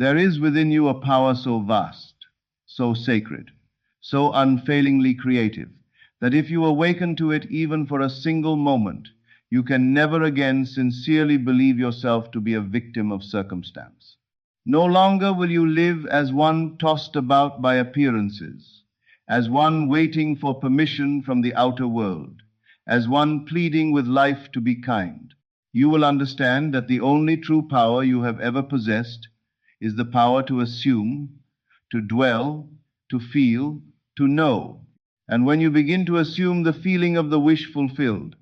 There is within you a power so vast, so sacred, so unfailingly creative, that if you awaken to it even for a single moment, you can never again sincerely believe yourself to be a victim of circumstance. No longer will you live as one tossed about by appearances, as one waiting for permission from the outer world, as one pleading with life to be kind. You will understand that the only true power you have ever possessed is the power to assume, to dwell, to feel, to know. And when you begin to assume the feeling of the wish fulfilled,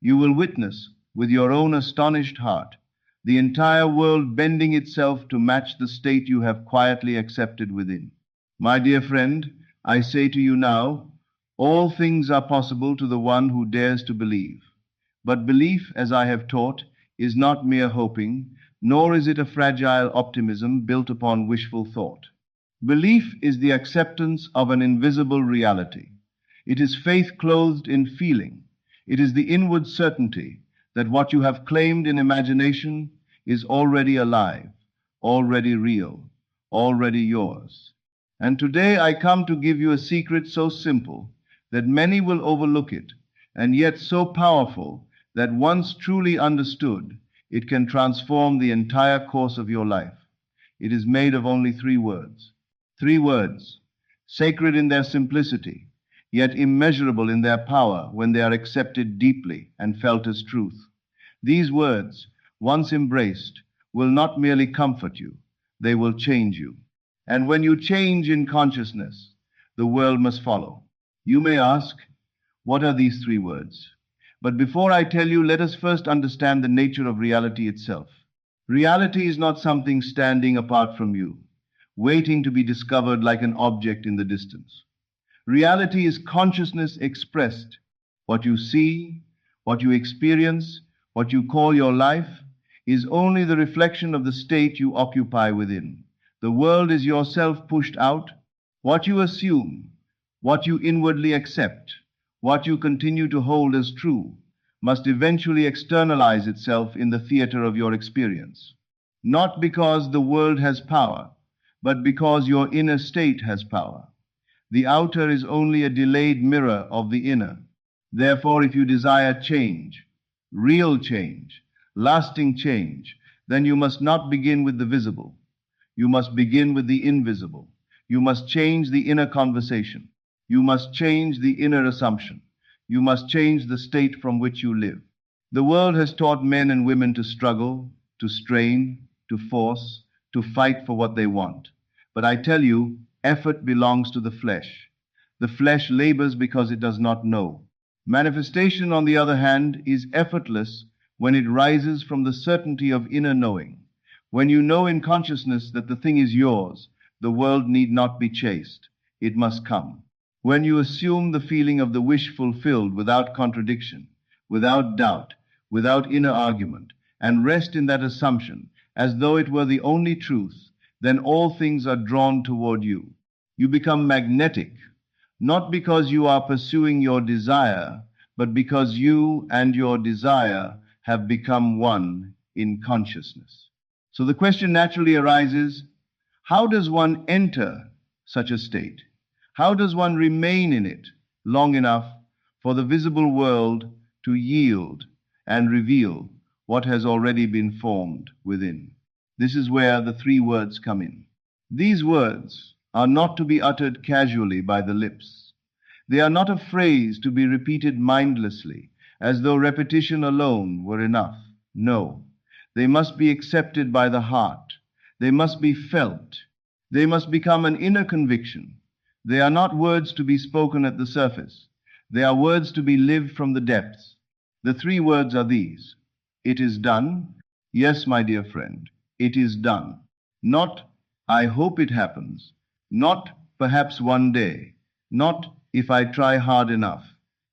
you will witness, with your own astonished heart, the entire world bending itself to match the state you have quietly accepted within. My dear friend, I say to you now, all things are possible to the one who dares to believe. But belief, as I have taught, is not mere hoping, nor is it a fragile optimism built upon wishful thought. Belief is the acceptance of an invisible reality. It is faith clothed in feeling. It is the inward certainty that what you have claimed in imagination is already alive, already real, already yours. And today I come to give you a secret so simple that many will overlook it, and yet so powerful that once truly understood, it can transform the entire course of your life. It is made of only 3 words. 3 words, sacred in their simplicity, yet immeasurable in their power when they are accepted deeply and felt as truth. These words, once embraced, will not merely comfort you, they will change you. And when you change in consciousness, the world must follow. You may ask, what are these 3 words? But before I tell you, let us first understand the nature of reality itself. Reality is not something standing apart from you, waiting to be discovered like an object in the distance. Reality is consciousness expressed. What you see, what you experience, what you call your life, is only the reflection of the state you occupy within. The world is yourself pushed out. What you assume, what you inwardly accept, what you continue to hold as true, must eventually externalize itself in the theater of your experience. Not because the world has power, but because your inner state has power. The outer is only a delayed mirror of the inner. Therefore, if you desire change, real change, lasting change, then you must not begin with the visible. You must begin with the invisible. You must change the inner conversation. You must change the inner assumption. You must change the state from which you live. The world has taught men and women to struggle, to strain, to force, to fight for what they want. But I tell you, effort belongs to the flesh. The flesh labors because it does not know. Manifestation, on the other hand, is effortless when it rises from the certainty of inner knowing. When you know in consciousness that the thing is yours, the world need not be chased. It must come. When you assume the feeling of the wish fulfilled without contradiction, without doubt, without inner argument, and rest in that assumption as though it were the only truth, then all things are drawn toward you. You become magnetic, not because you are pursuing your desire, but because you and your desire have become one in consciousness. So the question naturally arises, how does one enter such a state? How does one remain in it long enough for the visible world to yield and reveal what has already been formed within? This is where the 3 words come in. These words are not to be uttered casually by the lips. They are not a phrase to be repeated mindlessly, as though repetition alone were enough. No, they must be accepted by the heart. They must be felt. They must become an inner conviction. They are not words to be spoken at the surface. They are words to be lived from the depths. The 3 words are these. It is done. Yes, my dear friend, it is done. Not, I hope it happens. Not, perhaps one day. Not, if I try hard enough.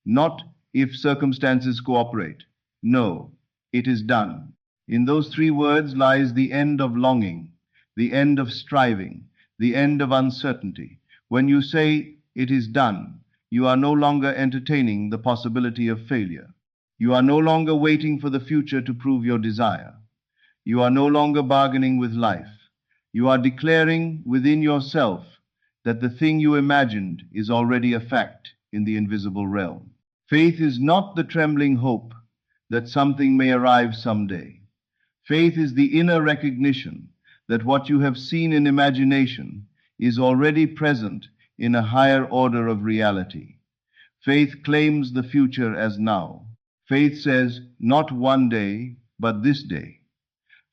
Not, if circumstances cooperate. No, it is done. In those 3 words lies the end of longing, the end of striving, the end of uncertainty. When you say it is done, you are no longer entertaining the possibility of failure. You are no longer waiting for the future to prove your desire. You are no longer bargaining with life. You are declaring within yourself that the thing you imagined is already a fact in the invisible realm. Faith is not the trembling hope that something may arrive someday. Faith is the inner recognition that what you have seen in imagination is already present in a higher order of reality. Faith claims the future as now. Faith says, not one day, but this day.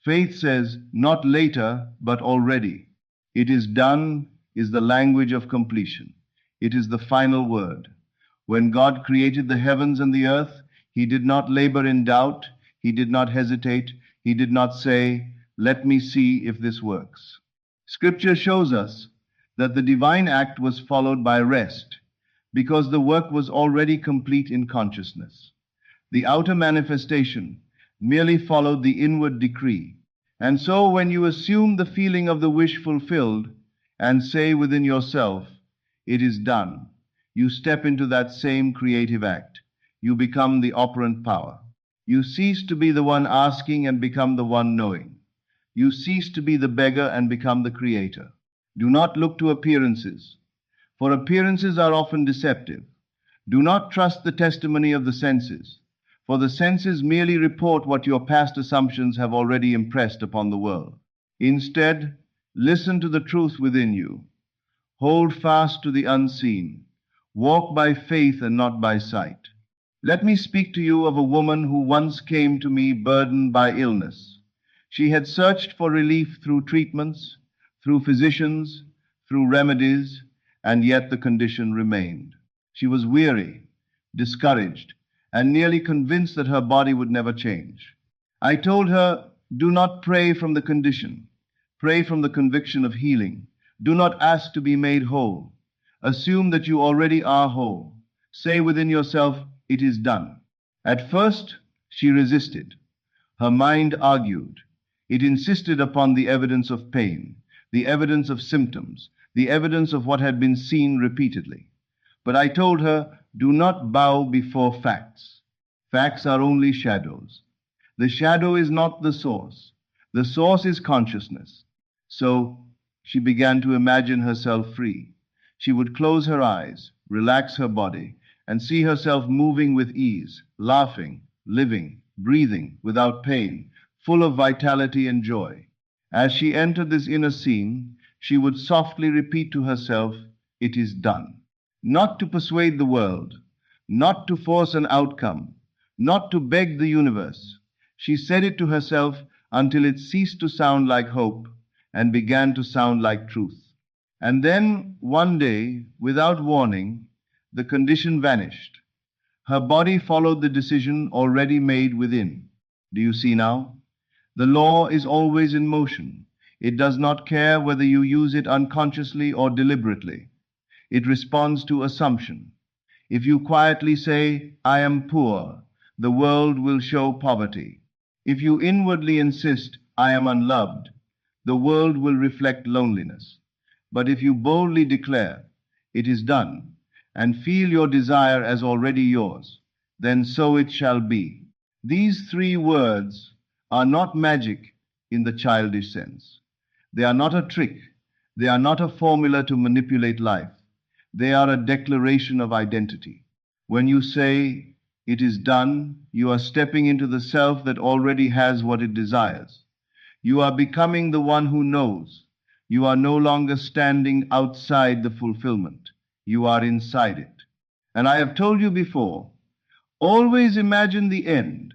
Faith says, not later, but already. It is done is the language of completion. It is the final word. When God created the heavens and the earth, He did not labor in doubt. He did not hesitate. He did not say, let me see if this works. Scripture shows us that the divine act was followed by rest, because the work was already complete in consciousness. The outer manifestation merely followed the inward decree. And so when you assume the feeling of the wish fulfilled and say within yourself, it is done, you step into that same creative act. You become the operant power. You cease to be the one asking and become the one knowing. You cease to be the beggar and become the creator. Do not look to appearances, for appearances are often deceptive. Do not trust the testimony of the senses, for the senses merely report what your past assumptions have already impressed upon the world. Instead, listen to the truth within you. Hold fast to the unseen. Walk by faith and not by sight. Let me speak to you of a woman who once came to me burdened by illness. She had searched for relief through treatments, through physicians, through remedies, and yet the condition remained. She was weary, discouraged, and nearly convinced that her body would never change. I told her, do not pray from the condition. Pray from the conviction of healing. Do not ask to be made whole. Assume that you already are whole. Say within yourself, it is done. At first, she resisted. Her mind argued. It insisted upon the evidence of pain, the evidence of symptoms, the evidence of what had been seen repeatedly. But I told her, do not bow before facts. Facts are only shadows. The shadow is not the source. The source is consciousness. So she began to imagine herself free. She would close her eyes, relax her body, and see herself moving with ease, laughing, living, breathing without pain, full of vitality and joy. As she entered this inner scene, she would softly repeat to herself, it is done. Not to persuade the world, not to force an outcome, not to beg the universe. She said it to herself until it ceased to sound like hope and began to sound like truth. And then, one day, without warning, the condition vanished. Her body followed the decision already made within. Do you see now? The law is always in motion. It does not care whether you use it unconsciously or deliberately. It responds to assumption. If you quietly say, I am poor, the world will show poverty. If you inwardly insist, I am unloved, the world will reflect loneliness. But if you boldly declare, it is done, and feel your desire as already yours, then so it shall be. These three words are not magic in the childish sense. They are not a trick. They are not a formula to manipulate life. They are a declaration of identity. When you say, it is done, you are stepping into the self that already has what it desires. You are becoming the one who knows. You are no longer standing outside the fulfillment. You are inside it. And I have told you before, always imagine the end.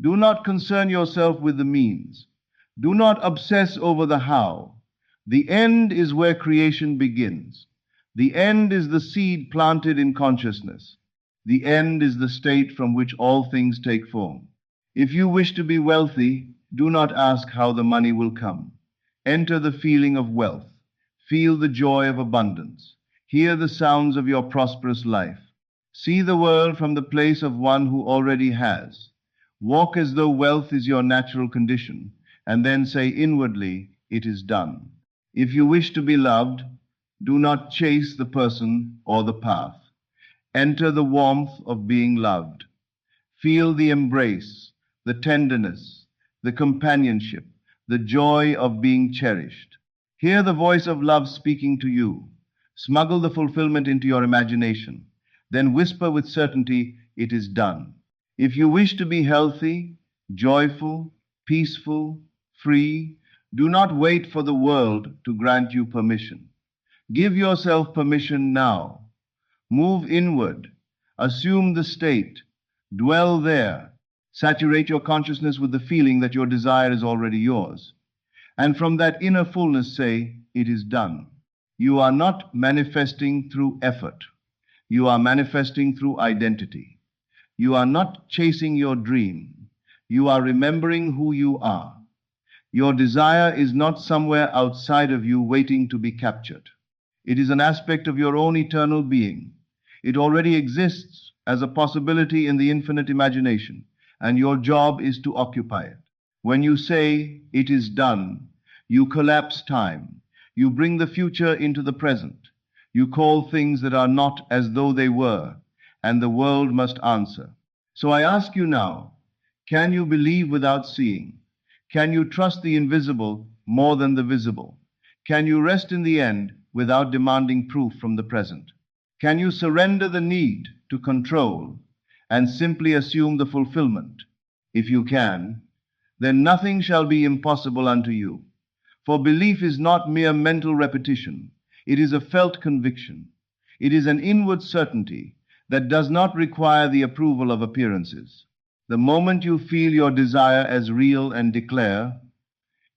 Do not concern yourself with the means. Do not obsess over the how. The end is where creation begins. The end is the seed planted in consciousness. The end is the state from which all things take form. If you wish to be wealthy, do not ask how the money will come. Enter the feeling of wealth. Feel the joy of abundance. Hear the sounds of your prosperous life. See the world from the place of one who already has. Walk as though wealth is your natural condition, and then say inwardly, it is done. If you wish to be loved, do not chase the person or the path. Enter the warmth of being loved. Feel the embrace, the tenderness, the companionship, the joy of being cherished. Hear the voice of love speaking to you. Smuggle the fulfillment into your imagination. Then whisper with certainty, "It is done." If you wish to be healthy, joyful, peaceful, free, do not wait for the world to grant you permission. Give yourself permission now. Move inward. Assume the state. Dwell there. Saturate your consciousness with the feeling that your desire is already yours. And from that inner fullness say, "It is done." You are not manifesting through effort. You are manifesting through identity. You are not chasing your dream. You are remembering who you are. Your desire is not somewhere outside of you waiting to be captured. It is an aspect of your own eternal being. It already exists as a possibility in the infinite imagination, and your job is to occupy it. When you say, "It is done," you collapse time. You bring the future into the present. You call things that are not as though they were, and the world must answer. So I ask you now, can you believe without seeing? Can you trust the invisible more than the visible? Can you rest in the end without demanding proof from the present? Can you surrender the need to control and simply assume the fulfillment? If you can, then nothing shall be impossible unto you. For belief is not mere mental repetition. It is a felt conviction. It is an inward certainty that does not require the approval of appearances. The moment you feel your desire as real and declare,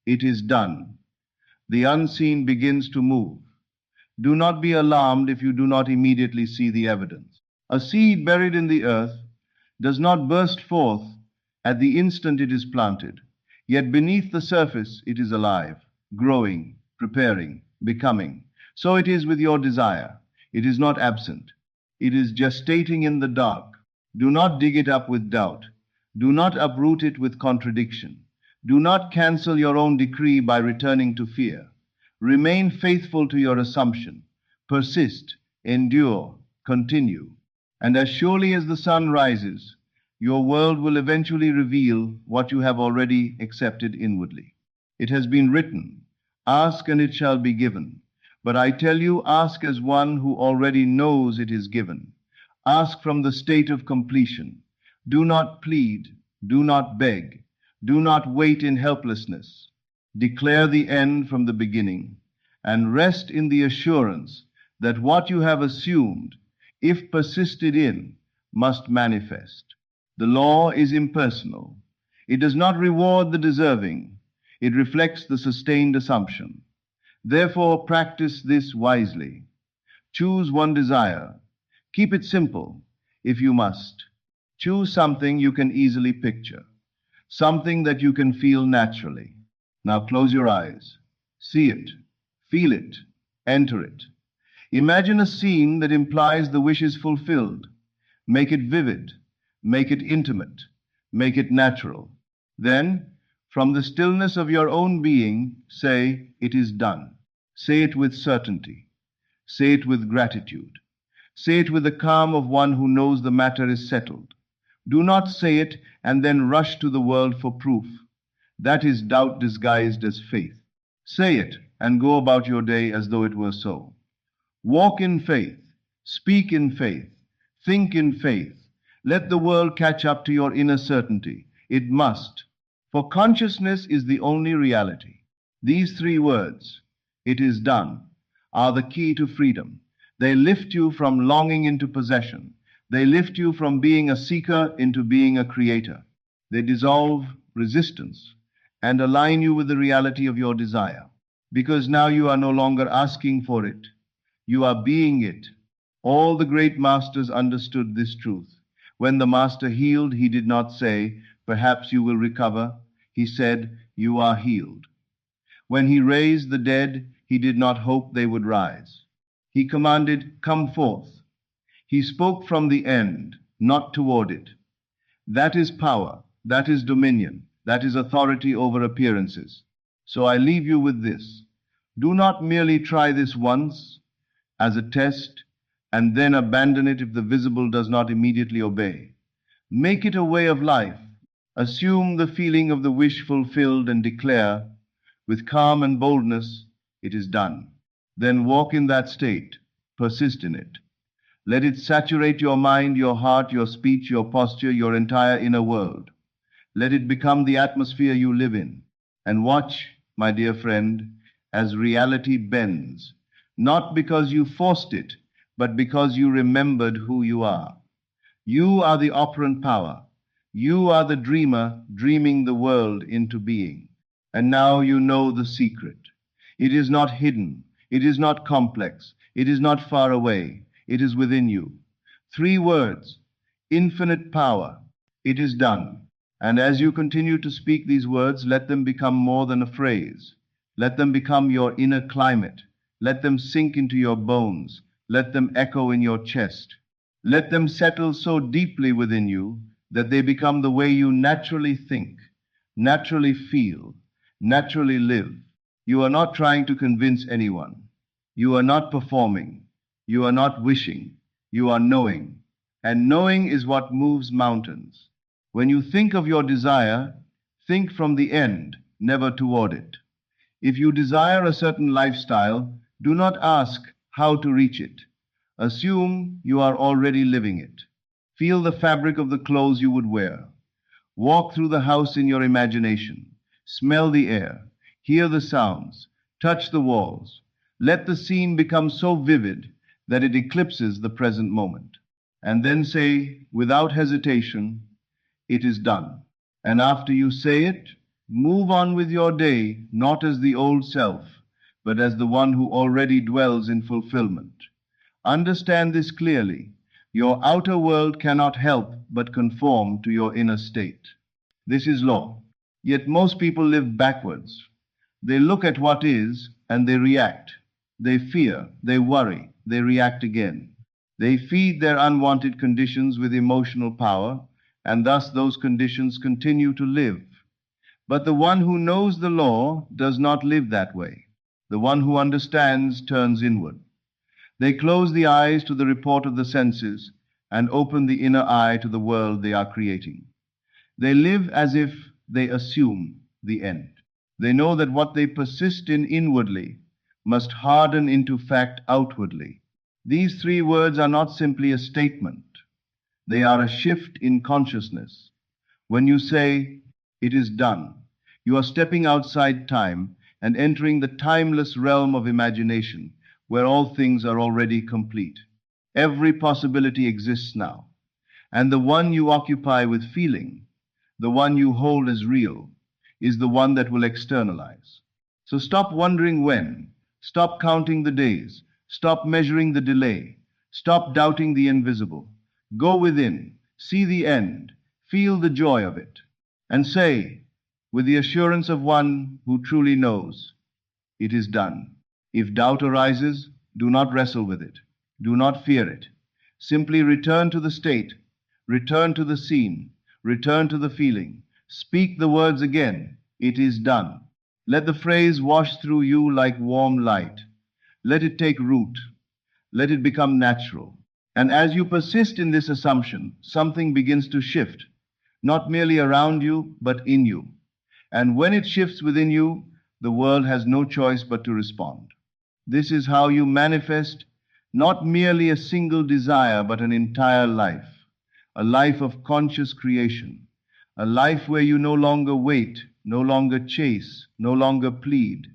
"It is done," the unseen begins to move. Do not be alarmed if you do not immediately see the evidence. A seed buried in the earth does not burst forth at the instant it is planted, yet beneath the surface it is alive, growing, preparing, becoming. So it is with your desire. It is not absent. It is gestating in the dark. Do not dig it up with doubt. Do not uproot it with contradiction. Do not cancel your own decree by returning to fear. Remain faithful to your assumption. Persist, endure, continue. And as surely as the sun rises, your world will eventually reveal what you have already accepted inwardly. It has been written, "Ask and it shall be given." But I tell you, ask as one who already knows it is given. Ask from the state of completion. Do not plead. Do not beg. Do not wait in helplessness. Declare the end from the beginning, and rest in the assurance that what you have assumed, if persisted in, must manifest. The law is impersonal. It does not reward the deserving. It reflects the sustained assumption. Therefore, practice this wisely. Choose one desire. Keep it simple, if you must. Choose something you can easily picture, something that you can feel naturally. Now close your eyes. See it, feel it, enter it. Imagine a scene that implies the wish is fulfilled. Make it vivid, make it intimate, make it natural. Then, from the stillness of your own being, say, "It is done." Say it with certainty. Say it with gratitude. Say it with the calm of one who knows the matter is settled. Do not say it and then rush to the world for proof. That is doubt disguised as faith. Say it and go about your day as though it were so. Walk in faith. Speak in faith. Think in faith. Let the world catch up to your inner certainty. It must. For consciousness is the only reality. These three words, "It is done," are the key to freedom. They lift you from longing into possession. They lift you from being a seeker into being a creator. They dissolve resistance and align you with the reality of your desire. Because now you are no longer asking for it. You are being it. All the great masters understood this truth. When the master healed, he did not say, "Perhaps you will recover." He said, "You are healed." When he raised the dead, he did not hope they would rise. He commanded, "Come forth." He spoke from the end, not toward it. That is power, that is dominion, that is authority over appearances. So I leave you with this. Do not merely try this once as a test and then abandon it if the visible does not immediately obey. Make it a way of life. Assume the feeling of the wish fulfilled and declare, with calm and boldness, It is done. Then walk in that state. Persist in it. Let it saturate your mind, your heart, your speech, your posture, your entire inner world. Let it become the atmosphere you live in. And watch, my dear friend, as reality bends, not because you forced it, but because you remembered who you are. You are the operant power. You are the dreamer dreaming the world into being. And now you know the secret. It is not hidden. It is not complex. It is not far away. It is within you. 3 words: infinite power. It is done. And as you continue to speak these words, let them become more than a phrase. Let them become your inner climate. Let them sink into your bones. Let them echo in your chest. Let them settle so deeply within you that they become the way you naturally think, naturally feel, naturally live. You are not trying to convince anyone. You are not performing. You are not wishing. You are knowing. And knowing is what moves mountains. When you think of your desire, think from the end, never toward it. If you desire a certain lifestyle, do not ask how to reach it. Assume you are already living it. Feel the fabric of the clothes you would wear. Walk through the house in your imagination. Smell the air. Hear the sounds. Touch the walls. Let the scene become so vivid that it eclipses the present moment. And then say, without hesitation, it is done. And after you say it, move on with your day, not as the old self, but as the one who already dwells in fulfillment. Understand this clearly. Your outer world cannot help but conform to your inner state. This is law. Yet most people live backwards. They look at what is and they react. They fear, they worry, they react again. They feed their unwanted conditions with emotional power, and thus those conditions continue to live. But the one who knows the law does not live that way. The one who understands turns inward. They close the eyes to the report of the senses and open the inner eye to the world they are creating. They live as if they assume the end. They know that what they persist in inwardly must harden into fact outwardly. These 3 words are not simply a statement. They are a shift in consciousness. When you say, it is done, you are stepping outside time and entering the timeless realm of imagination, where all things are already complete. Every possibility exists now. And the one you occupy with feeling, the one you hold as real, is the one that will externalize. So stop wondering when. Stop counting the days. Stop measuring the delay. Stop doubting the invisible. Go within. See the end. Feel the joy of it. And say, with the assurance of one who truly knows, it is done. If doubt arises, do not wrestle with it. Do not fear it. Simply return to the state. Return to the scene. Return to the feeling. Speak the words again. It is done. Let the phrase wash through you like warm light. Let it take root. Let it become natural. And as you persist in this assumption, something begins to shift, not merely around you, but in you. And when it shifts within you, the world has no choice but to respond. This is how you manifest not merely a single desire, but an entire life, a life of conscious creation, a life where you no longer wait, no longer chase, no longer plead.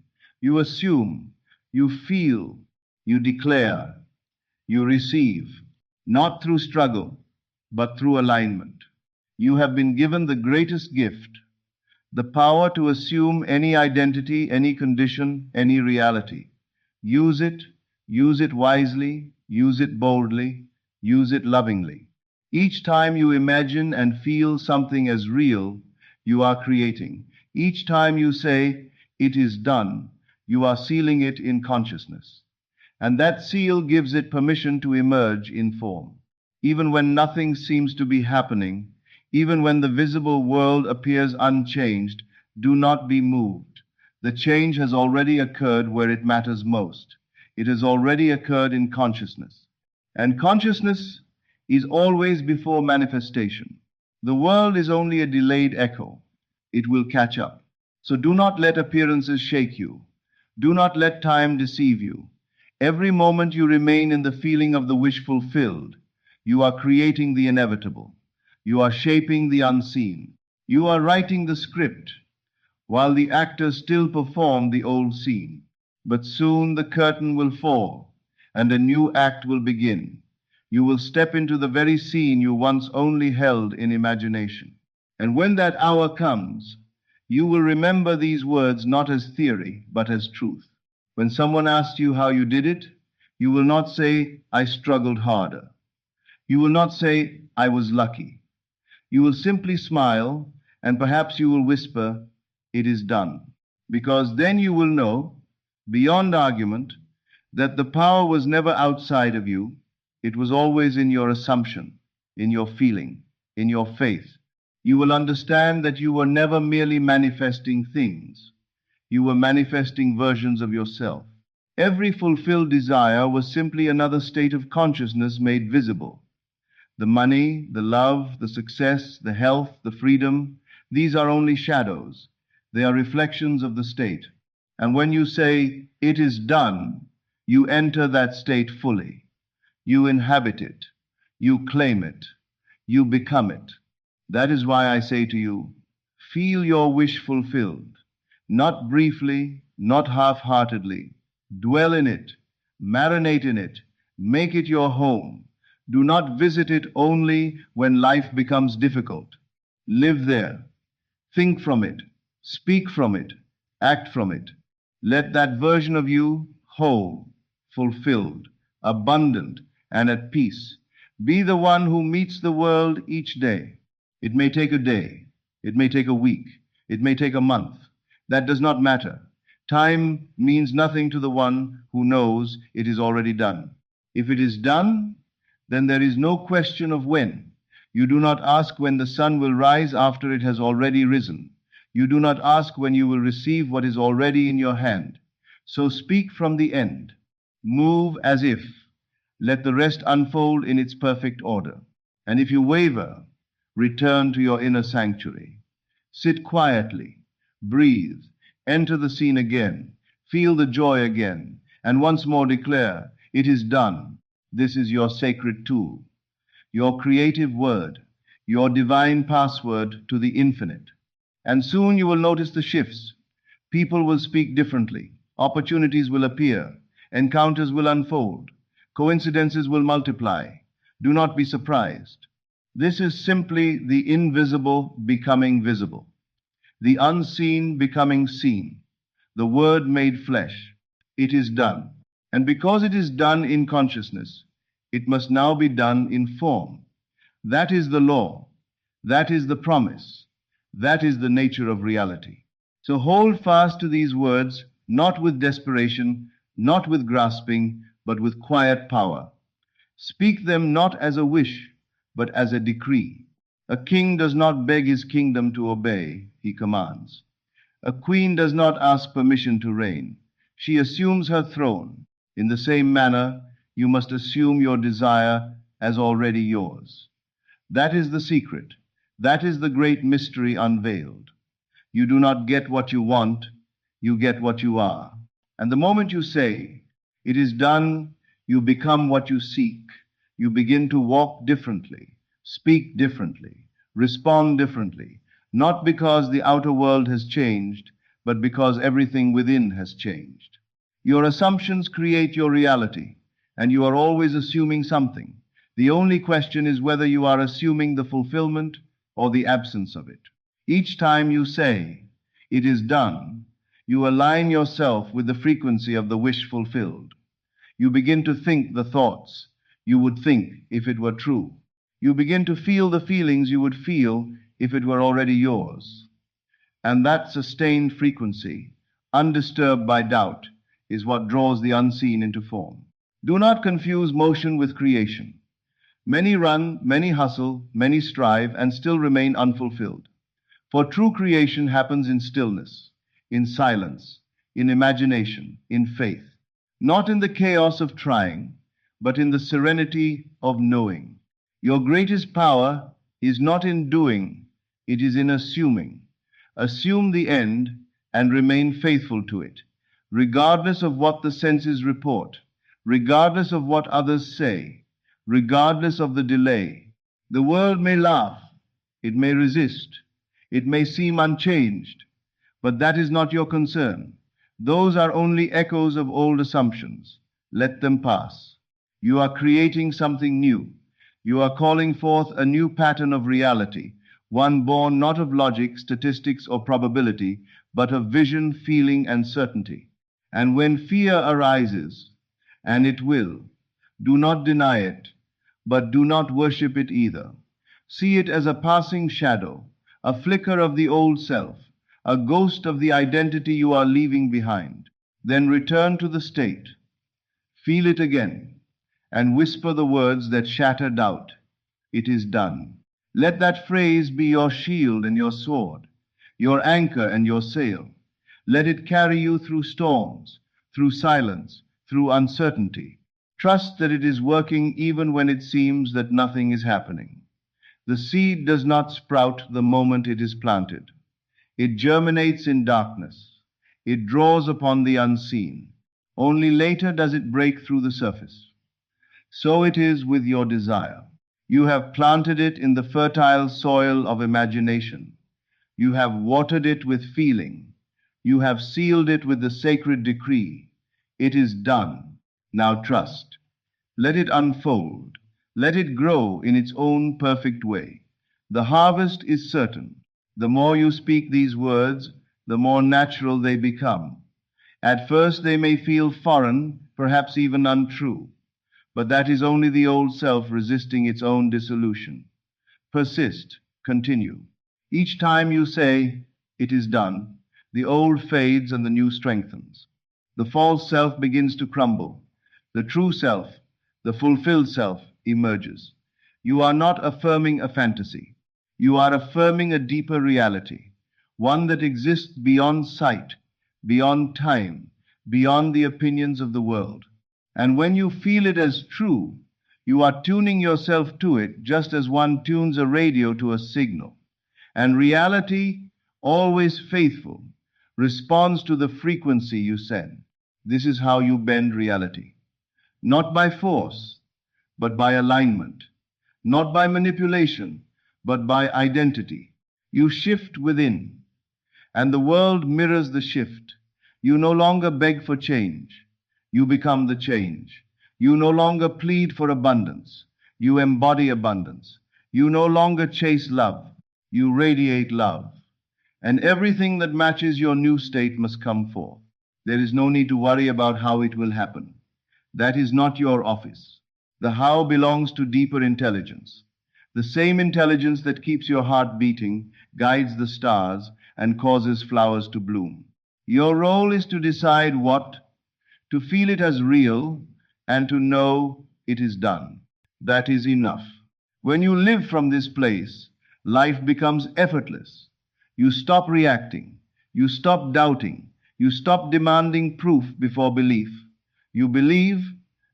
You assume, you feel, you declare, you receive, not through struggle, but through alignment. You have been given the greatest gift, the power to assume any identity, any condition, any reality. Use it wisely, use it boldly, use it lovingly. Each time you imagine and feel something as real, you are creating. Each time you say, it is done, you are sealing it in consciousness. And that seal gives it permission to emerge in form. Even when nothing seems to be happening, even when the visible world appears unchanged, do not be moved. The change has already occurred where it matters most. It has already occurred in consciousness. And consciousness is always before manifestation. The world is only a delayed echo. It will catch up. So do not let appearances shake you. Do not let time deceive you. Every moment you remain in the feeling of the wish fulfilled, you are creating the inevitable. You are shaping the unseen. You are writing the script, while the actors still perform the old scene. But soon the curtain will fall, and a new act will begin. You will step into the very scene you once only held in imagination. And when that hour comes, you will remember these words not as theory, but as truth. When someone asks you how you did it, you will not say, I struggled harder. You will not say, I was lucky. You will simply smile, and perhaps you will whisper, it is done. Because then you will know, beyond argument, that the power was never outside of you. It was always in your assumption, in your feeling, in your faith. You will understand that you were never merely manifesting things. You were manifesting versions of yourself. Every fulfilled desire was simply another state of consciousness made visible. The money, the love, the success, the health, the freedom, these are only shadows. They are reflections of the state. And when you say, it is done, you enter that state fully. You inhabit it. You claim it. You become it. That is why I say to you, feel your wish fulfilled. Not briefly, not half-heartedly. Dwell in it. Marinate in it. Make it your home. Do not visit it only when life becomes difficult. Live there. Think from it. Speak from it. Act from it. Let that version of you, whole, fulfilled, abundant, and at peace, be the one who meets the world each day. It may take a day. It may take a week. It may take a month. That does not matter. Time means nothing to the one who knows it is already done. If it is done, then there is no question of when. You do not ask when the sun will rise after it has already risen. You do not ask when you will receive what is already in your hand. So speak from the end. Move as if. Let the rest unfold in its perfect order. And if you waver, return to your inner sanctuary. Sit quietly. Breathe. Enter the scene again. Feel the joy again. And once more declare, it is done. This is your sacred tool, your creative word, your divine password to the infinite. And soon you will notice the shifts. People will speak differently. Opportunities will appear. Encounters will unfold. Coincidences will multiply. Do not be surprised. This is simply the invisible becoming visible, the unseen becoming seen, the word made flesh. It is done. And because it is done in consciousness, it must now be done in form. That is the law. That is the promise. That is the nature of reality. So hold fast to these words, not with desperation, not with grasping, but with quiet power. Speak them not as a wish, but as a decree. A king does not beg his kingdom to obey, he commands. A queen does not ask permission to reign. She assumes her throne. In the same manner, you must assume your desire as already yours. That is the secret. That is the great mystery unveiled. You do not get what you want, you get what you are. And the moment you say, it is done, you become what you seek. You begin to walk differently, speak differently, respond differently, not because the outer world has changed, but because everything within has changed. Your assumptions create your reality, and you are always assuming something. The only question is whether you are assuming the fulfillment or the absence of it. Each time you say, it is done, you align yourself with the frequency of the wish fulfilled. You begin to think the thoughts you would think if it were true. You begin to feel the feelings you would feel if it were already yours. And that sustained frequency, undisturbed by doubt, is what draws the unseen into form. Do not confuse motion with creation. Many run, many hustle, many strive, and still remain unfulfilled. For true creation happens in stillness, in silence, in imagination, in faith. Not in the chaos of trying, but in the serenity of knowing. Your greatest power is not in doing, it is in assuming. Assume the end and remain faithful to it. regardless of what the senses report, regardless of what others say, regardless of the delay. The world may laugh, it may resist, it may seem unchanged, but that is not your concern. Those are only echoes of old assumptions. Let them pass. You are creating something new. You are calling forth a new pattern of reality, one born not of logic, statistics, or probability, but of vision, feeling, and certainty. And when fear arises, and it will, do not deny it, but do not worship it either. See it as a passing shadow, a flicker of the old self, a ghost of the identity you are leaving behind. Then return to the state, feel it again, and whisper the words that shatter doubt. It is done. Let that phrase be your shield and your sword, your anchor and your sail. Let it carry you through storms, through silence, through uncertainty. Trust that it is working even when it seems that nothing is happening. The seed does not sprout the moment it is planted. It germinates in darkness. It draws upon the unseen. Only later does it break through the surface. So it is with your desire. You have planted it in the fertile soil of imagination. You have watered it with feeling. You have sealed it with the sacred decree. It is done. Now trust. Let it unfold. Let it grow in its own perfect way. The harvest is certain. The more you speak these words, the more natural they become. At first they may feel foreign, perhaps even untrue, but that is only the old self resisting its own dissolution. Persist, continue. Each time you say, "It is done," the old fades and the new strengthens. The false self begins to crumble. The true self, the fulfilled self, emerges. You are not affirming a fantasy. You are affirming a deeper reality, one that exists beyond sight, beyond time, beyond the opinions of the world. And when you feel it as true, you are tuning yourself to it just as one tunes a radio to a signal. And reality, always faithful, responds to the frequency you send. This is how you bend reality. Not by force, but by alignment. Not by manipulation, but by identity. You shift within, and the world mirrors the shift. You no longer beg for change. You become the change. You no longer plead for abundance. You embody abundance. You no longer chase love. You radiate love. And everything that matches your new state must come forth. There is no need to worry about how it will happen. That is not your office. The how belongs to deeper intelligence. The same intelligence that keeps your heart beating, guides the stars, and causes flowers to bloom. Your role is to decide what, to feel it as real, and to know it is done. That is enough. When you live from this place, life becomes effortless. You stop reacting. You stop doubting. You stop demanding proof before belief. You believe,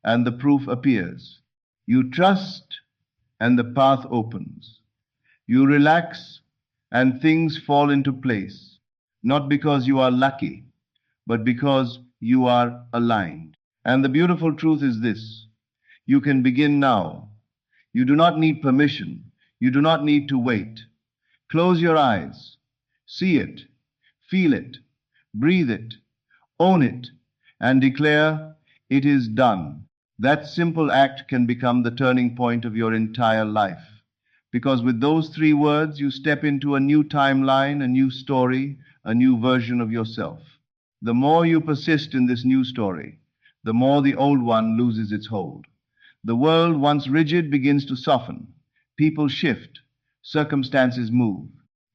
and the proof appears. You trust, and the path opens. You relax, and things fall into place, not because you are lucky, but because you are aligned. And the beautiful truth is this: you can begin now. You do not need permission. You do not need to wait. Close your eyes. See it. Feel it. Breathe it. Own it. And declare, "It is done." That simple act can become the turning point of your entire life. Because with those 3 words, you step into a new timeline, a new story, a new version of yourself. The more you persist in this new story, the more the old one loses its hold. The world, once rigid, begins to soften. People shift. Circumstances move.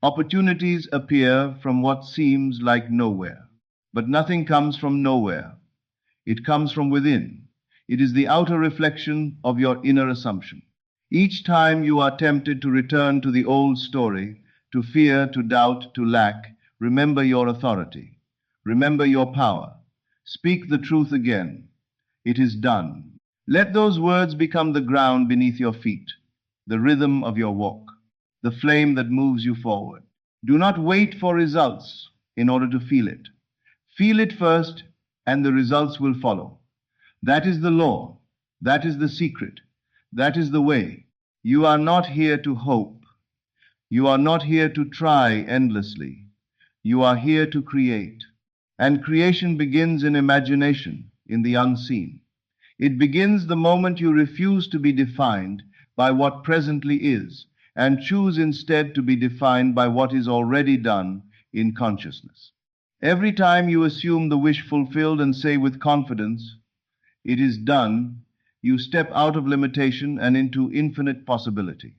Opportunities appear from what seems like nowhere. But nothing comes from nowhere. It comes from within. It is the outer reflection of your inner assumption. Each time you are tempted to return to the old story, to fear, to doubt, to lack, remember your authority. Remember your power. Speak the truth again. It is done. Let those words become the ground beneath your feet, the rhythm of your walk, the flame that moves you forward. Do not wait for results in order to feel it. Feel it first, and the results will follow. That is the law. That is the secret. That is the way. You are not here to hope. You are not here to try endlessly. You are here to create. And creation begins in imagination, in the unseen. It begins the moment you refuse to be defined by what presently is, and choose instead to be defined by what is already done in consciousness. Every time you assume the wish fulfilled and say with confidence, "It is done," you step out of limitation and into infinite possibility.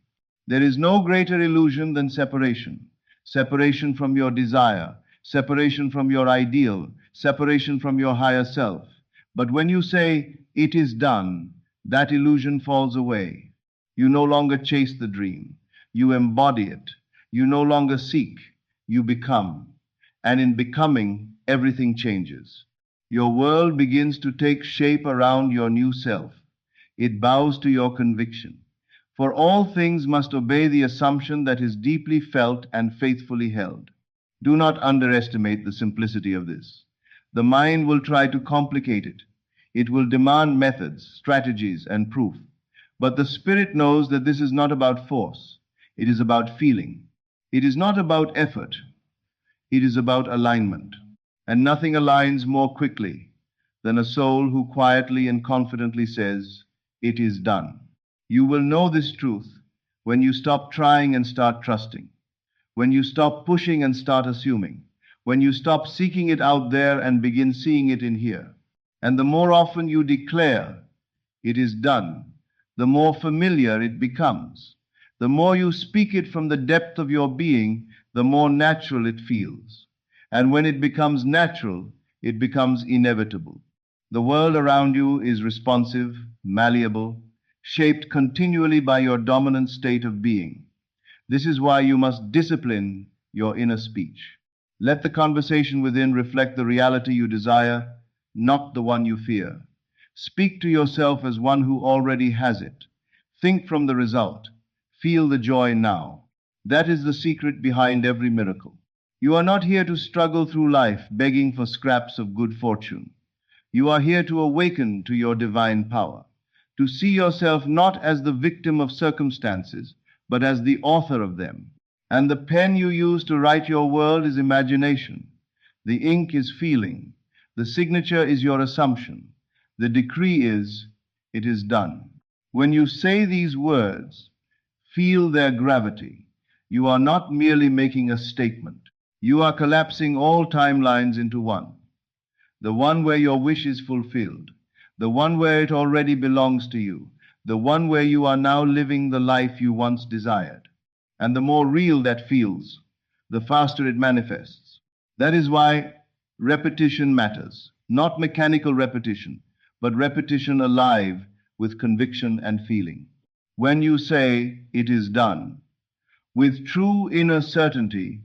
There is no greater illusion than separation. Separation from your desire, separation from your ideal, separation from your higher self. But when you say, "It is done," that illusion falls away. You no longer chase the dream. You embody it. You no longer seek. You become. And in becoming, everything changes. Your world begins to take shape around your new self. It bows to your conviction. For all things must obey the assumption that is deeply felt and faithfully held. Do not underestimate the simplicity of this. The mind will try to complicate it. It will demand methods, strategies, and proof. But the spirit knows that this is not about force. It is about feeling. It is not about effort. It is about alignment. And nothing aligns more quickly than a soul who quietly and confidently says, "It is done." You will know this truth when you stop trying and start trusting, when you stop pushing and start assuming, when you stop seeking it out there and begin seeing it in here. And the more often you declare, "It is done," the more familiar it becomes. The more you speak it from the depth of your being, the more natural it feels. And when it becomes natural, it becomes inevitable. The world around you is responsive, malleable, shaped continually by your dominant state of being. This is why you must discipline your inner speech. Let the conversation within reflect the reality you desire, not the one you fear. Speak to yourself as one who already has it. Think from the result. Feel the joy now. That is the secret behind every miracle. You are not here to struggle through life begging for scraps of good fortune. You are here to awaken to your divine power, to see yourself not as the victim of circumstances, but as the author of them. And the pen you use to write your world is imagination. The ink is feeling. The signature is your assumption. The decree is, "It is done." When you say these words, feel their gravity. You are not merely making a statement. You are collapsing all timelines into one. The one where your wish is fulfilled. The one where it already belongs to you. The one where you are now living the life you once desired. And the more real that feels, the faster it manifests. That is why repetition matters. Not mechanical repetition, but repetition alive with conviction and feeling. When you say, "It is done," with true inner certainty,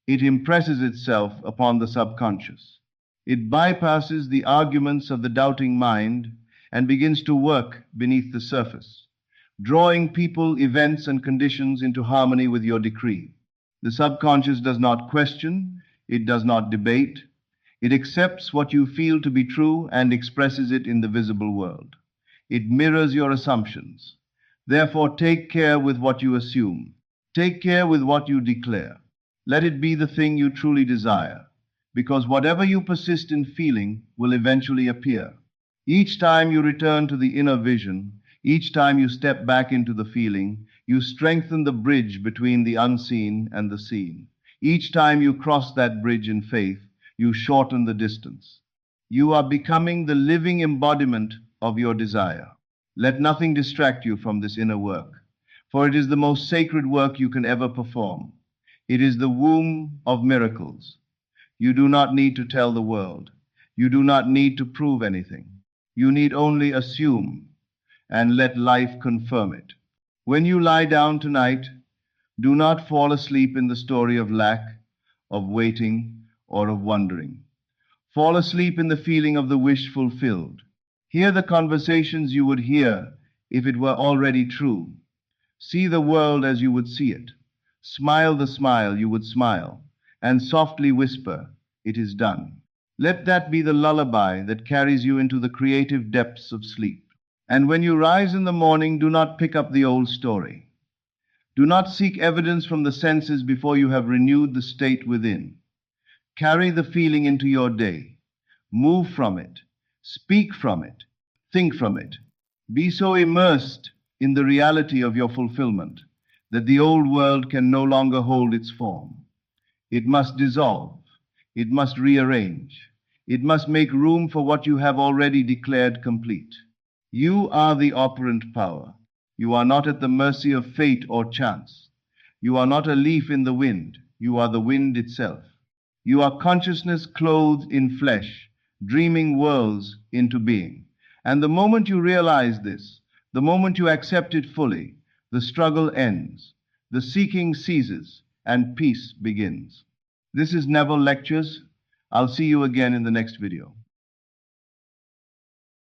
it impresses itself upon the subconscious. It bypasses the arguments of the doubting mind and begins to work beneath the surface, drawing people, events, and conditions into harmony with your decree. The subconscious does not question, it does not debate. It accepts what you feel to be true and expresses it in the visible world. It mirrors your assumptions. Therefore, take care with what you assume. Take care with what you declare. Let it be the thing you truly desire, because whatever you persist in feeling will eventually appear. Each time you return to the inner vision, each time you step back into the feeling, you strengthen the bridge between the unseen and the seen. Each time you cross that bridge in faith, you shorten the distance. You are becoming the living embodiment of your desire. Let nothing distract you from this inner work, for it is the most sacred work you can ever perform. It is the womb of miracles. You do not need to tell the world. You do not need to prove anything. You need only assume and let life confirm it. When you lie down tonight, do not fall asleep in the story of lack, of waiting, or of wondering. Fall asleep in the feeling of the wish fulfilled. Hear the conversations you would hear if it were already true. See the world as you would see it. Smile the smile you would smile, and softly whisper, "It is done." Let that be the lullaby that carries you into the creative depths of sleep. And when you rise in the morning, do not pick up the old story. Do not seek evidence from the senses before you have renewed the state within. Carry the feeling into your day. Move from it. Speak from it. Think from it. Be so immersed in the reality of your fulfillment that the old world can no longer hold its form. It must dissolve. It must rearrange. It must make room for what you have already declared complete. You are the operant power. You are not at the mercy of fate or chance. You are not a leaf in the wind. You are the wind itself. You are consciousness clothed in flesh, dreaming worlds into being. And the moment you realize this, the moment you accept it fully, the struggle ends, the seeking ceases, and peace begins. This is Neville Lectures. I'll see you again in the next video.